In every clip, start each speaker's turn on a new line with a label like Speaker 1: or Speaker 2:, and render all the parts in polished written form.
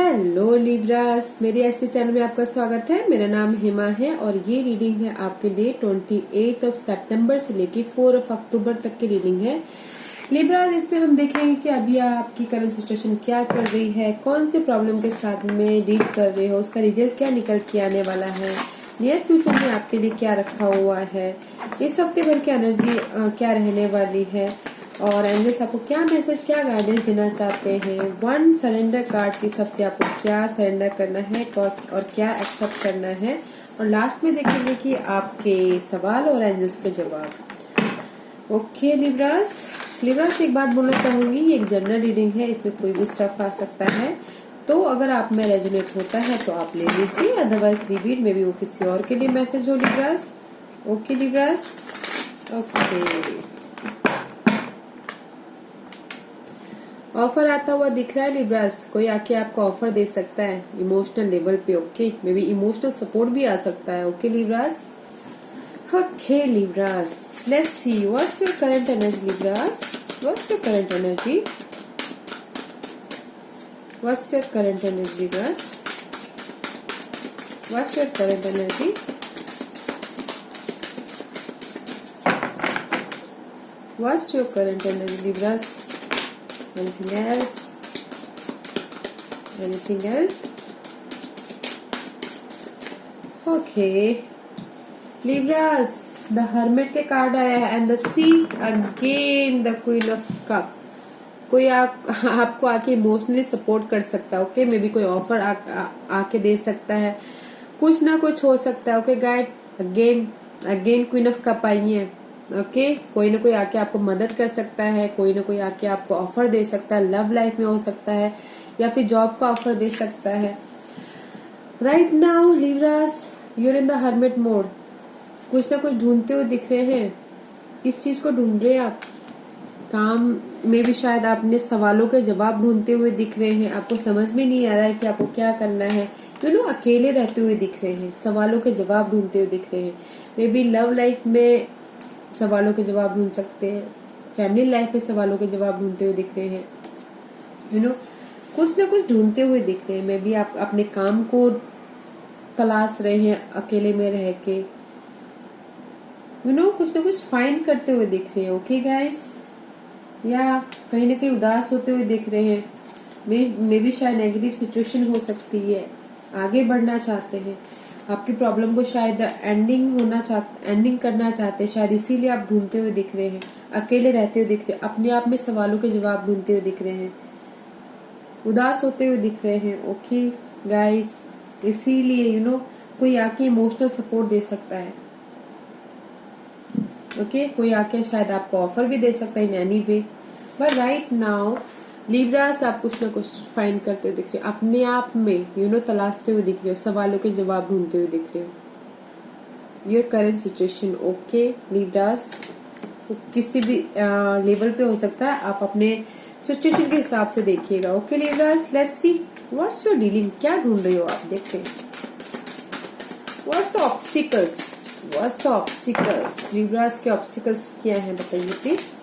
Speaker 1: Hello Libras, मेरी ST channel में आपका स्वागत है। मेरा नाम हेमा है और ये रीडिंग है आपके लिए 28 सितंबर से लेके 4 अक्टूबर तक की रीडिंग है। लिब्रास, इसमें हम देखेंगे कि अभी आपकी करंट सिचुएशन क्या चल रही है, कौन से प्रॉब्लम के साथ में डील कर रहे हो, उसका रिजल्ट क्या निकल के आने वाला है, नियर फ्यूचर में आपके लिए क्या रखा हुआ है, इस हफ्ते भर की एनर्जी क्या रहने वाली है और एंजल्स आपको क्या मैसेज, क्या गाइडेंस देना चाहते हैं। वन सरेंडर कार्ड की हफ्ते आपको क्या सरेंडर करना है और क्या एक्सेप्ट करना है, और लास्ट में देखेंगे कि आपके सवाल और एंजल्स के जवाब। ओके लिब्रास एक बात बोलना चाहूंगी, ये एक जनरल रीडिंग है, इसमें कोई भी स्टफ आ सकता है, तो अगर आप में रेजोनेट होता है तो आप ले लीजिए, अदरवाइज रिपीट में भी वो किसी और के लिए मैसेज हो Libras. Okay Libras, okay. Offer आता हुआ दिख रहा है लिब्रास, कोई आके आपको ऑफर दे सकता है इमोशनल लेवल पे। Okay, maybe emotional support भी आ सकता है। Okay Libras, okay Libras, let's see what's your current energy Libras, what's your current energy, what's your current energy Libras, what's your current energy, what's your current energy Libras. Anything else? Anything else? Okay. Libras, the Hermit के card आया है and the see again the queen of cup. कोई आपको आके emotionally support कर सकता है। Okay, may be कोई ऑफर आके दे सकता है, कुछ ना कुछ हो सकता है। Okay guide, again queen of cup I है। ओके, कोई ना कोई आके आपको मदद कर सकता है, कोई ना कोई आके आपको ऑफर दे सकता है, लव लाइफ में हो सकता है या फिर जॉब का ऑफर दे सकता है। Right now Libras, you're in the hermit mode, कुछ ना कुछ ढूंढते हुए दिख रहे हैं। किस चीज को ढूंढ रहे हैं आप? काम में भी शायद आपने सवालों के जवाब ढूंढते हुए दिख रहे हैं, आपको समझ में नहीं आ रहा है कि आपको क्या करना है। अकेले रहते हुए दिख रहे हैं, सवालों के जवाब ढूंढते हुए दिख रहे हैं। मे बी लव लाइफ में सवालों के जवाब ढूंढ सकते हैं, फैमिली लाइफ में सवालों के जवाब ढूंढते हुए दिख रहे हैं। कुछ ना कुछ ढूंढते हुए दिख रहे हैं। मे बी आप अपने काम को तलाश रहे हैं अकेले में रह के, कुछ ना कुछ फाइंड करते हुए दिख रहे हैं। ओके गाइस, या कहीं ना कहीं उदास होते हुए दिख रहे हैं। मे बी शायद नेगेटिव सिचुएशन हो सकती है, आगे बढ़ना चाहते हैं, आपकी प्रॉब्लम को शायद एंडिंग करना चाहते हैं, शायद इसीलिए आप ढूंढते हुए दिख रहे हैं, अकेले रहते हुए दिख रहे हैं, अपने आप में सवालों के जवाब ढूंढते हुए दिख रहे हैं, उदास होते हुए दिख रहे हैं। ओके गाइस, इसीलिए कोई आके इमोशनल सपोर्ट दे सकता है। ओके, कोई आके शायद आपको ऑफर भी दे सकता है in any way, but right now Libras आप कुछ ना कुछ फाइंड करते हुए दिख रहे हो, अपने आप में तलाशते हुए दिख रहे हो, सवालों के जवाब ढूंढते हुए दिख रहे हो। Your current situation. Okay Libras, किसी भी लेवल पे हो सकता है, आप अपने सिचुएशन के हिसाब से देखिएगा। Okay Libras, let's see what's your dealing, क्या ढूंढ रहे हो आप, देखते हैं। What's the obstacles, what's the obstacles Libras के ऑब्स्टिकल्स क्या है बताइए please.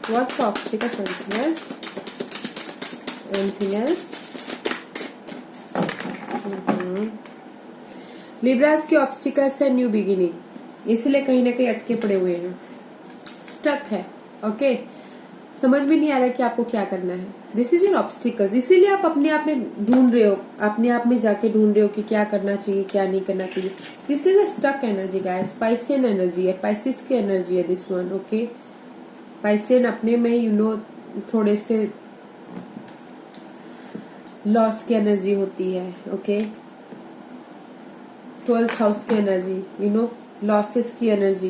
Speaker 1: What's the obstacle? Anything else? Anything else? Libras के ऑब्स्टिकल्स है न्यू बिगिनिंग, इसीलिए कहीं ना कहीं अटके पड़े हुए हैं, स्टक है। ओके, समझ में नहीं आ रहा कि आपको क्या करना है। दिस इज योर ऑब्स्टिकल्स, इसीलिए आप अपने आप में ढूंढ रहे हो, अपने आप में जाके ढूंढ रहे हो कि क्या करना चाहिए, क्या नहीं करना चाहिए। This is a stuck energy guys, Piscean energy है, स्पाइसिस की एनर्जी है दिस वन। ओके, पाइसियन अपने में ही थोड़े से लॉस की एनर्जी होती है। ओके, 12th हाउस की एनर्जी, लॉसेस की एनर्जी,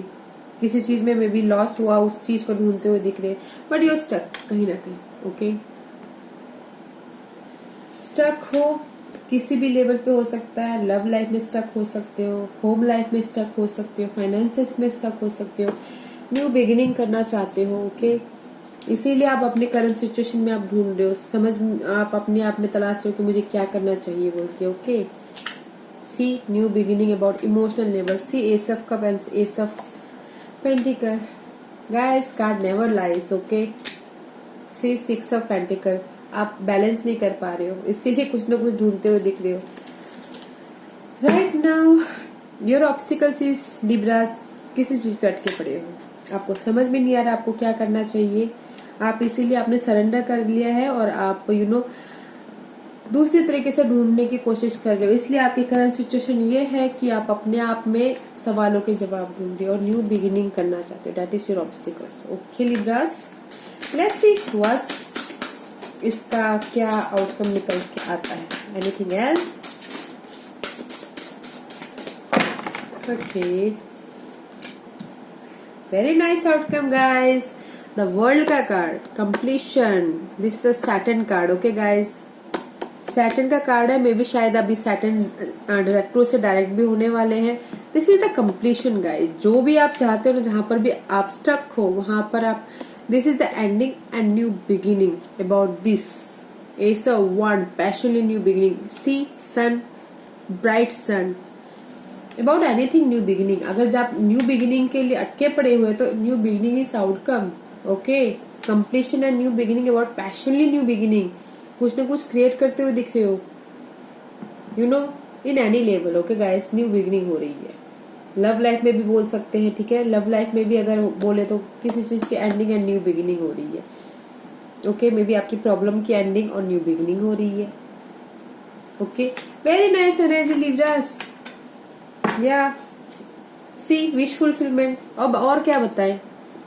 Speaker 1: किसी चीज में मे बी लॉस हुआ, उस चीज को ढूंढते हुए दिख रहे हैं, बट यू स्टक कहीं ना कहीं। ओके, स्टक हो किसी भी लेवल पे हो सकता है, लव लाइफ में स्टक हो सकते हो, होम लाइफ में स्टक हो सकते हो, फाइनेंसेस में स्टक हो सकते हो, न्यू बिगिनिंग करना चाहते हो। ओके, इसीलिए आप अपने करंट सिचुएशन में आप ढूंढ रहे हो, आप अपने आप में तलाश रहे हो कि मुझे क्या करना चाहिए बोल के। Okay, see new beginning about emotional level, see S of cup and ace of pentacle. Guys, card never lies. Okay, see 6 of pentacle, आप बैलेंस नहीं कर पा रहे हो, इसीलिए कुछ ना कुछ ढूंढते हुए दिख रहे हो। Right now your obstacles is Libras, किसी चीज पे अटके पड़े हो, आपको समझ में नहीं आ रहा आपको क्या करना चाहिए, आप इसीलिए आपने सरेंडर कर लिया है और आप दूसरे तरीके से ढूंढने की कोशिश कर रहे हो। इसलिए आपकी करंट सिचुएशन ये है कि आप अपने आप में सवालों के जवाब ढूंढ रहे हो और न्यू बिगिनिंग करना चाहते हो। That is your obstacles. Okay Libras, let's see what's इसका क्या आउटकम निकल के आता है। Anything else? Okay, very nice outcome guys. The world का card, completion, this the Saturn card. Okay guys, Saturn का कार्ड है, मे भी शायद अभी सैटर्न डायरेक्टरों से डायरेक्ट भी होने वाले हैं। This is the completion guys, जो भी आप चाहते हो ना, जहां पर भी आप स्टक हो वहां पर आप, this is the ending and new beginning about this. Ace of wand, passionately new beginning, sea sun, bright sun, about anything new beginning. अगर जब आप न्यू बिगिनिंग के लिए अटके पड़े हुए तो new beginning is outcome. Okay, completion and new beginning about passionately new beginning, कुछ ना कुछ क्रिएट करते हुए दिख रहे हो, in any level. Okay guys, new beginning हो रही है। लव लाइफ में भी बोल सकते हैं, ठीक है, लव लाइफ में भी अगर बोले तो किसी चीज की एंडिंग एंड न्यू बिगिनिंग हो रही है। ओके, मे बी आपकी प्रॉब्लम की एंडिंग और न्यू बिगिनिंग हो रही है। Okay, very nice energy Libras. या सी विश फुलफिलमेंट। अब और क्या बताएं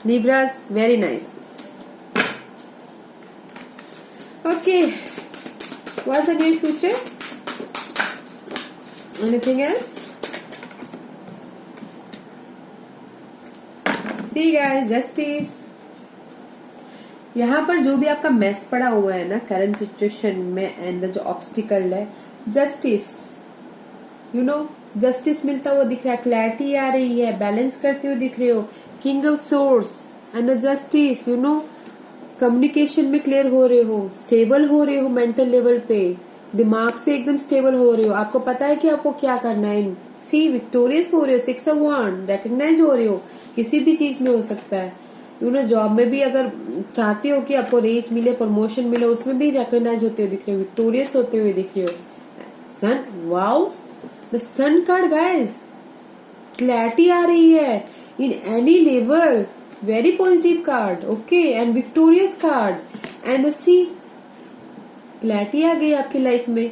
Speaker 1: Libras, very nice. Okay, what's the near future? Anything else? See guys, justice. यहाँ पर जो भी आपका मेस पड़ा हुआ है ना करंट सिचुएशन में एंड जो ऑब्स्टिकल है, जस्टिस, जस्टिस मिलता हुआ दिख रहा है, क्लैरिटी आ रही है, बैलेंस करते हुए दिख रहे हो, king of source and the justice, communication में क्लियर हो रहे हो, स्टेबल हो रहे हो, मेंटल लेवल पे दिमाग से एकदम स्टेबल हो रहे हो, आपको पता है कि आपको क्या करना है। सी विक्टोरियस हो रहे हो, 6 ऑफ वांड, रिकग्नाइज हो रहे हो, किसी भी चीज में हो सकता है। जॉब में भी अगर चाहते हो कि आपको रेज मिले, प्रमोशन मिले, उसमें भी रिकग्नाइज होते हुए दिख रहे हो, विक्टोरियस होते हुए दिख रहे हो। Sun, wow, the sun card guys, clarity आ रही है in any level, very positive card, okay, and victorious card, and the sea, clarity आ गई आपकी लाइफ में।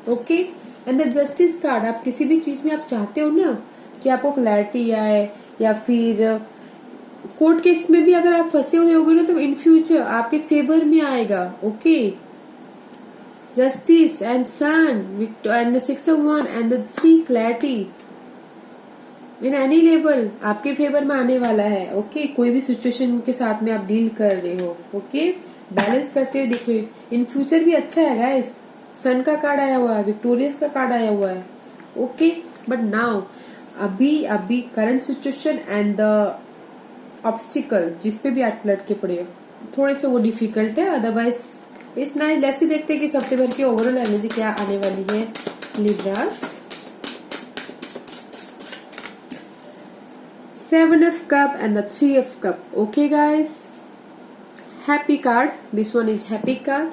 Speaker 1: Okay, and the justice card, आप किसी भी चीज में आप चाहते हो ना कि आपको क्लैरिटी आए, या फिर कोर्ट केस में भी अगर आप फंसे हुए होगे ना तो इन फ्यूचर आपके फेवर में आएगा। Okay, justice and sun and 6 of wand and the sea, clarity in any level आपके फेवर में आने वाला है। ओके, कोई भी सिचुएशन के साथ में आप डील कर रहे हो, ओके, बैलेंस करते हुए दिख रहे हो। इन फ्यूचर भी अच्छा है गाइस, सन का कार्ड आया हुआ है, विक्टोरियस का कार्ड आया हुआ है। ओके, बट नाउ अभी current situation and the obstacle जिसपे भी आप लटके पड़े हो, थोड़े से वो डिफिकल्ट है, अदरवाइज इस नाइस। लेट्स देखते हैं कि हफ्ते भर की ओवरऑल एनर्जी क्या आने वाली है Libras. 7 of cup and the 3 of cup. Okay guys, happy card, this one is happy card.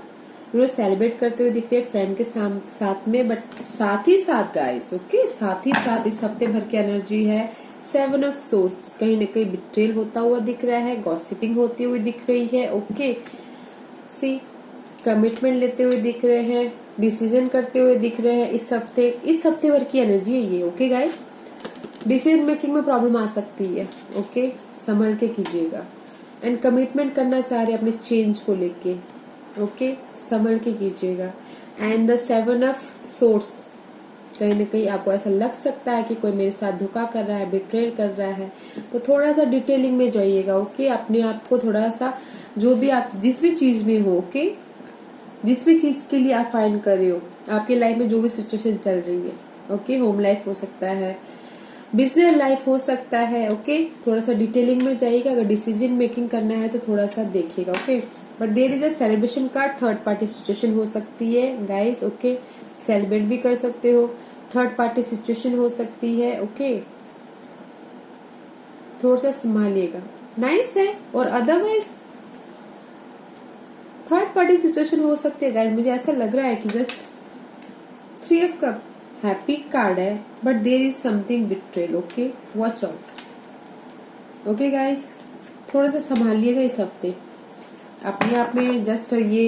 Speaker 1: Celebrate करते हुए दिख रहे हैं फ्रेंड के साथ में, बट साथ ही साथ गाइस, ओके, साथ ही साथ इस हफ्ते भर की एनर्जी है 7 of swords, कहीं ना कहीं बिट्रेल होता हुआ दिख रहा है, गॉसिपिंग होती हुई दिख रही है। ओके, सी कमिटमेंट लेते हुए दिख रहे हैं, डिसीजन करते हुए दिख रहे हैं। इस हफ्ते भर की एनर्जी है ये। ओके गाइस, डिसीजन मेकिंग में प्रॉब्लम आ सकती है, ओके, संभल के कीजिएगा। एंड कमिटमेंट करना चाह रहे हैं अपने चेंज को लेके, ओके, संभल के कीजिएगा। एंड द 7 of swords, कहीं ना कहीं आपको ऐसा लग सकता है कि कोई मेरे साथ धोखा कर रहा है, बिट्रेल कर रहा है, तो थोड़ा सा डिटेलिंग में जाइएगा। ओके, अपने आप को थोड़ा सा, जो भी आप जिस भी चीज में हो, ओके, जिस भी चीज के लिए आप फाइंड कर रहे हो, आपकी लाइफ में जो भी सिचुएशन चल रही है, ओके, होम लाइफ हो सकता है, बिजनेस लाइफ हो सकता है, ओके, थोड़ा सा डिटेलिंग में जाइएगा। अगर डिसीजन मेकिंग करना है तो थोड़ा सा देखिएगा। Okay, but there is a celebration card, third party situation हो सकती है गाइस। ओके, सेलिब्रेट भी कर सकते हो, थर्ड पार्टी सिचुएशन हो सकती है। ओके, थोड़ा सा संभालिएगा, नाइस है। और अदरवाइज थर्ड पार्टी सिचुएशन हो सकती है गाइस, मुझे ऐसा लग रहा है कि just 3 of cup happy card है, but there is something betrayal. Okay, watch out. Okay guys, थोड़ा सा संभालिएगा इस हफ्ते अपने आप में। जस्ट ये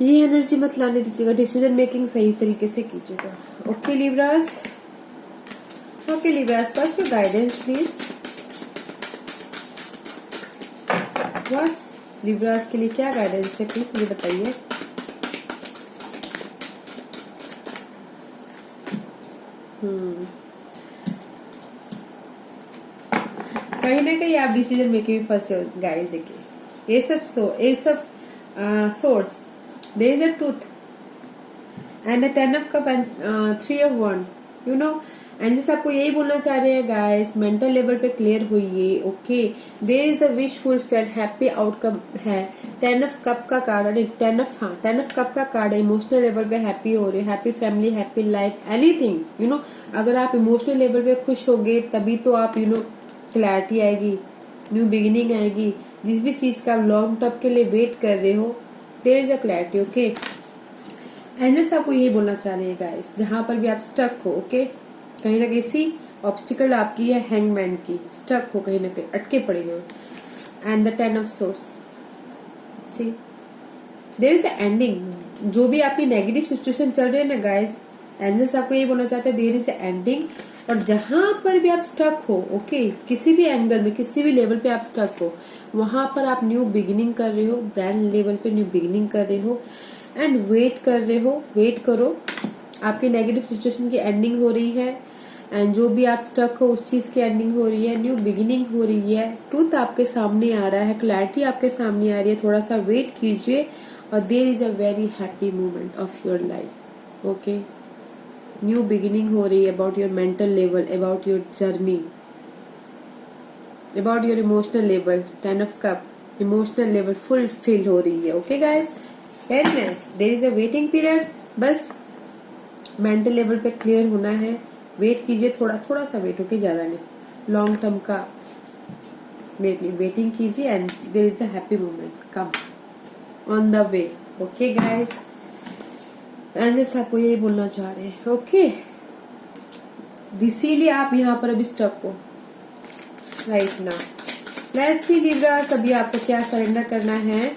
Speaker 1: एनर्जी मत लाने दीजिएगा, डिसीजन मेकिंग सही तरीके से कीजिएगा। Okay Libras, okay Libras, what's your guidance please. बस लिब्रास के लिए क्या गाइडेंस है प्लीज मुझे बताइए। कहीं ना कहीं आप डिसीजन मेकिंग में फंसे हो गाइस। देखिए ये सब swords, there is a truth and the 10 of cup and 3 of one, you know. Angels आपको यही बोलना चाह रहे हैं गाइस, मेंटल लेवल पे क्लियर होइए। Okay, there is the wish fulfilled, happy outcome है। 10 ऑफ कप का कार्ड, 10 ऑफ कप का कार्ड है। इमोशनल लेवल पे हैप्पी हो रहे, happy family, happy life, anything, you know. अगर आप इमोशनल लेवल पे खुश होगे तभी तो आप, यू नो, क्लैरिटी आएगी, न्यू बिगिनिंग आएगी। जिस भी चीज का आप लॉन्ग टर्म के लिए वेट कर रहे हो, there is a clarity. Okay, angels आपको यही बोलना चाह रहे हैं गाइस, जहां पर भी आप स्टक हो, ओके, कहीं ना कहीं सी ऑब्स्टिकल आपकी है, हैंगमैन की, स्टक हो कहीं ना कहीं, अटके पड़े हो। And the 10 of swords, see there is the ending. जो भी आपकी नेगेटिव सिचुएशन चल रही है ना गाइस, एंजल्स आपको यही बोलना चाहते हैं, देयर इज द एंडिंग। और जहां पर भी आप स्टक हो, ओके, किसी भी एंगल में, किसी भी लेवल पे आप स्टक हो, वहां पर आप न्यू बिगिनिंग कर रहे हो, ब्रांड लेवल पे न्यू बिगिनिंग कर रहे हो एंड वेट कर रहे हो। वेट करो, आपकी नेगेटिव सिचुएशन की एंडिंग हो रही है एंड जो भी आप स्टक हो उस चीज की एंडिंग हो रही है, न्यू बिगिनिंग हो रही है। ट्रूथ आपके सामने आ रहा है, क्लैरिटी आपके सामने आ रही है। थोड़ा सा वेट कीजिए और there is a very happy moment of your life. Okay, new beginning हो रही है about your mental level, about your journey, about your emotional level. 10 of cup, emotional level fulfil हो रही है। Okay guys, very nice. There is a waiting period, बस mental level पे clear होना है। वेट कीजिए, थोड़ा सा वेट, होके ज्यादा नहीं। लॉन्ग टर्म का वेटिंग कीजिए and there is the happy moment come on the way. Okay guys, angels आपको यही बोलना चाह रहे हैं। ओके, इसीलिए आप यहाँ पर अभी स्टक हो right now. Let's see Libras, अभी आपको क्या सरेंडर करना है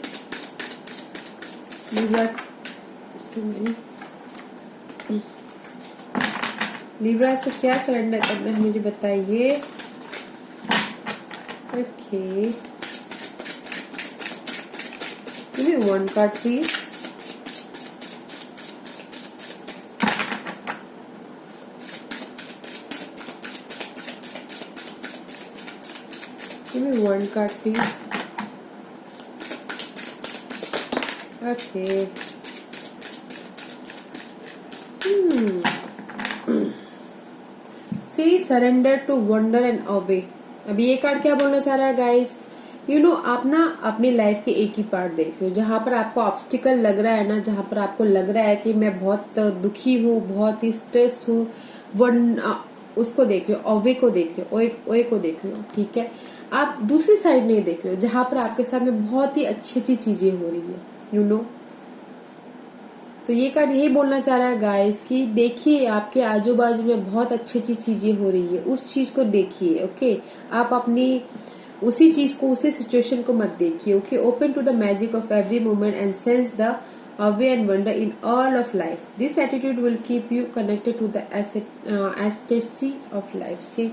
Speaker 1: लिब्रास। लिब्रास को क्या सरेंडर करना है मुझे बताइए। Okay, give me one card please. Give me one card please. Okay, see surrender to wonder and awe. अभी ये कार्ड क्या बोलना चाह रहा है गाइस, यू नो, आप ना अपनी लाइफ के एक ही पार्ट देख रहे हो। जहां पर आपको ऑब्स्टिकल लग रहा है ना, जहां पर आपको लग रहा है कि मैं बहुत दुखी हूँ, बहुत ही स्ट्रेस हूँ, उसको देख रहे हो, अवे को देख रहे हो, ओए को देख रहे हो। ठीक है, आप दूसरी साइड नहीं देख रहे हो जहां पर आपके सामने बहुत ही अच्छी अच्छी चीजें हो रही है, यू नो। तो ये कार्ड यही बोलना चाह रहा है गाइस कि देखिए आपके आजू बाजू में बहुत अच्छी अच्छी चीजें हो रही है, उस चीज को देखिए। ओके, आप अपनी उसी चीज को, उसी सिचुएशन को मत देखिए। Okay, open to the magic of every moment and sense the awe and wonder in all of life. This attitude will keep you connected to the ecstasy of life. See,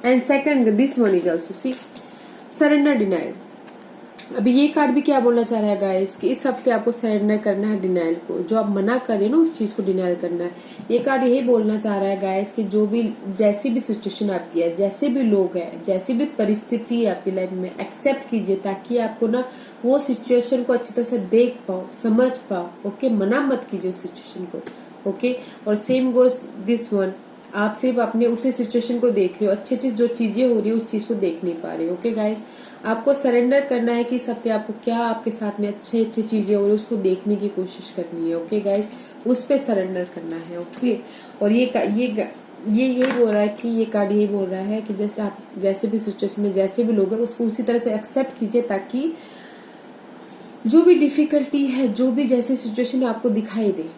Speaker 1: and second, this one is also, see, surrender denial. अभी ये card भी क्या बोलना चाह रहा है guys कि इस हफ्ते आपको सरेंडर करना है डिनाइल को। जो आप मना कर रहे हो ना, उस चीज को डिनाइल करना है। ये कार्ड यही बोलना चाह रहा है गाइस कि जो भी, जैसी भी सिचुएशन आपकी है, जैसे भी लोग हैं, जैसी भी परिस्थिति है आपकी लाइफ में, एक्सेप्ट कीजिए ताकि आपको ना वो सिचुएशन को अच्छी तरह से देख पाओ, समझ पाओ। ओके, मना मत कीजिए उस सिचुएशन को। ओके, और सेम गोज दिस वन, आप सिर्फ अपने उसी सिचुएशन को देख रहे हो, अच्छी अच्छी जो चीजें हो रही है उस चीज को देख नहीं पा रहे हो। ओके गाइस, आपको सरेंडर करना है कि इस हफ्ते आपको क्या आपके साथ में अच्छी अच्छी चीजें हो रही है उसको देखने की कोशिश करनी है। ओके गाइस, उस पे सरेंडर करना है। ओके, और ये यही बोल रहा है कि ये कार्ड यही बोल रहा है कि जस्ट आप जैसे भी सिचुएशन में, जैसे भी लोग हैं, उसको उसी तरह से एक्सेप्ट कीजिए ताकि जो भी डिफिकल्टी है, जो भी जैसे सिचुएशन आपको दिखाई दे,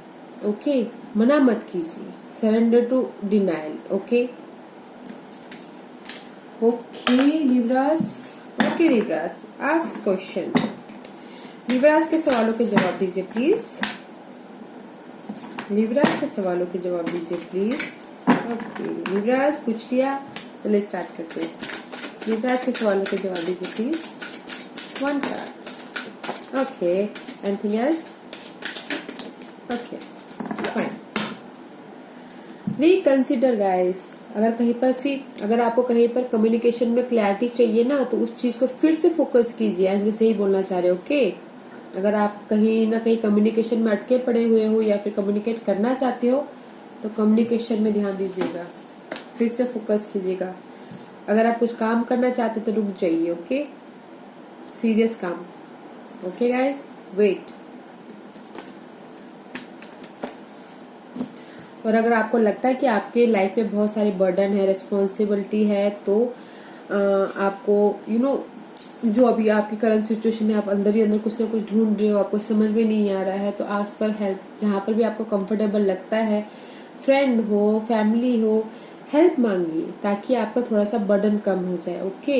Speaker 1: ओके, मना मत कीजिए, surrender to denial, okay. Okay Libras, okay Libras, ask question. Libras के सवालों के जवाब दीजिए प्लीज। लिब्रास के सवालों के जवाब दीजिए प्लीज। ओके लिब्रास पूछ लिया, चलिए स्टार्ट करते हैं। लिब्रास के सवालों के जवाब दीजिए please. 1 card, okay, anything else? Okay fine. Reconsider guys, अगर आपको कहीं पर कम्युनिकेशन में क्लैरिटी चाहिए ना, तो उस चीज को फिर से फोकस कीजिए, जैसे ही बोलना चाह रहे हो, ओके। अगर आप कहीं ना कहीं कम्युनिकेशन में अटके पड़े हुए हो या फिर कम्युनिकेट करना चाहते हो, तो कम्युनिकेशन में ध्यान दीजिएगा, फिर से फोकस कीजिएगा। अगर आप कुछ काम करना चाहते तो रुक जाइए, ओके, सीरियस काम, ओके गाइस, वेट। और अगर आपको लगता है कि आपके लाइफ में बहुत सारी बर्डन है, रिस्पॉन्सिबिलिटी है, तो आपको जो अभी आपकी करंट सिचुएशन है, आप अंदर ही अंदर कुछ ना कुछ ढूंढ रहे हो, आपको समझ में नहीं आ रहा है, तो आस्क फॉर हेल्प। जहां पर भी आपको कंफर्टेबल लगता है, फ्रेंड हो, फैमिली हो, हेल्प मांगिए, ताकि आपका थोड़ा सा बर्डन कम हो जाए, okay.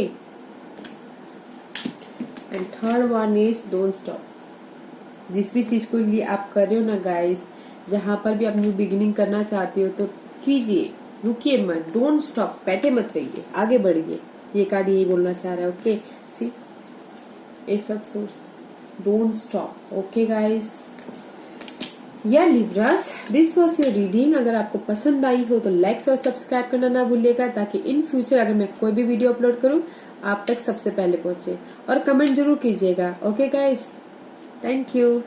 Speaker 1: And third one is don't stop. जिस भी चीज को लिए आप कर रहे हो ना गाइस, जहां पर भी आप न्यू बिगिनिंग करना चाहते हो तो कीजिए, रुकिए मत, डोंट स्टॉप, बैठे मत रहिए, आगे बढ़िए। ये कार्ड यही बोलना चाह रहा है, okay. C S of source, don't stop, okay guys. या Libras, this was your reading. अगर आपको पसंद आई हो तो लाइक और सब्सक्राइब करना ना भूलिएगा, ताकि इन फ्यूचर अगर मैं कोई भी वीडियो अपलोड करूं आप तक सबसे पहले पहुंचे। और कमेंट जरूर कीजिएगा, ओके गाइस, थैंक यू।